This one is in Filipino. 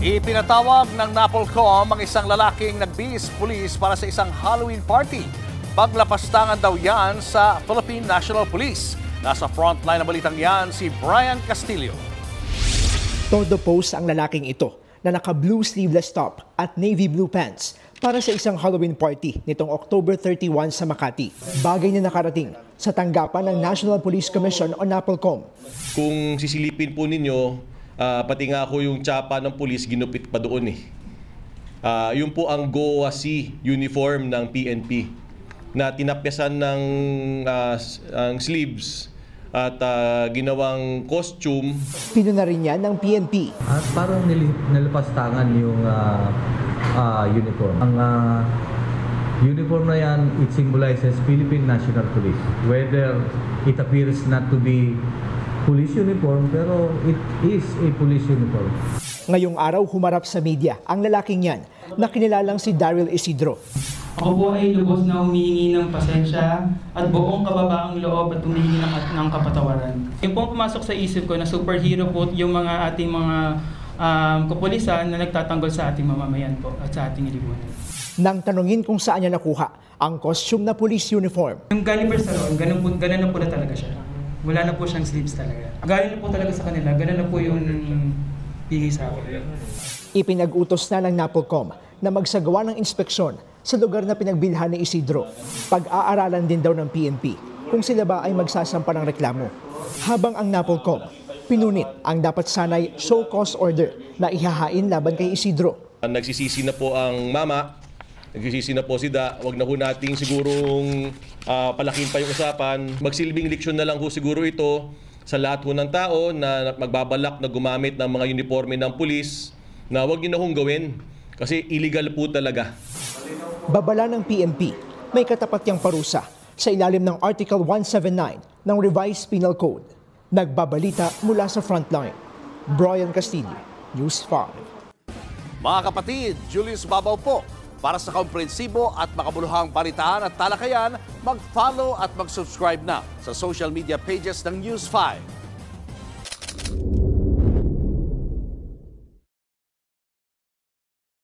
Ipinatawag ng NAPOLCOM ang isang lalaking nagbihis pulis para sa isang Halloween party. Paglapastangan daw yan sa Philippine National Police. Nasa frontline ng balitang yan si Brian Castillo. Todo pose ang lalaking ito na naka-blue sleeveless top at navy blue pants para sa isang Halloween party nitong October 31 sa Makati. Bagay na nakarating sa tanggapan ng National Police Commission o NAPOLCOM. Kung sisilipin po ninyo, pati nga ako yung tsapa ng pulis, ginupit pa doon eh. Yun po ang GOA-C uniform ng PNP na tinapyasan ng ang sleeves at ginawang costume. Pinuna rin yan ng PNP. At parang nalipastangan yung uniform. Ang uniform na yan, it symbolizes Philippine National Police. Whether it appears not to be police uniform, pero it is a police uniform. Ngayong araw humarap sa media ang lalaking yan na kinilalang si Daryl Isidro. Ako po ay lubos na humihingi ng pasensya at buong kababaang loob at humihingi ng kapatawaran. Yung pong pumasok sa isip ko na superhero po yung mga ating mga kapulisan na nagtatanggol sa ating mamamayan po at sa ating lipunan. Nang tanungin kung saan niya nakuha ang costume na police uniform. Yung galing pa sa loob, ganun na po na talaga siya. Wala na po siyang sleeves talaga. Galing na po talaga sa kanila, ganun na po yung bigay sa akin. Ipinag-utos na ng NAPOLCOM na magsagawa ng inspeksyon sa lugar na pinagbilhan ni Isidro. Pag-aaralan din daw ng PNP kung sila ba ay magsasampa ng reklamo. Habang ang NAPOLCOM pinunit ang dapat sanay show cause order na ihahain laban kay Isidro. Nagsisisi na po ang mama, nagsisisi na po si Da. Huwag na ho nating sigurong palakin pa yung usapan. Magsilbing leksyon na lang ho siguro ito sa lahat ho ng tao na magbabalak na gumamit ng mga uniforme ng pulis na huwag nyo na hong gawin kasi illegal po talaga. Babala ng PNP, may katapat niyang parusa sa ilalim ng Article 179 ng Revised Penal Code. Nagbabalita mula sa frontline. Brian Castillo, News 5. Mga kapatid, Julius Babaw po. Para sa komprehensibo at makabuluhang balitaan at talakayan, mag-follow at mag-subscribe na sa social media pages ng News 5.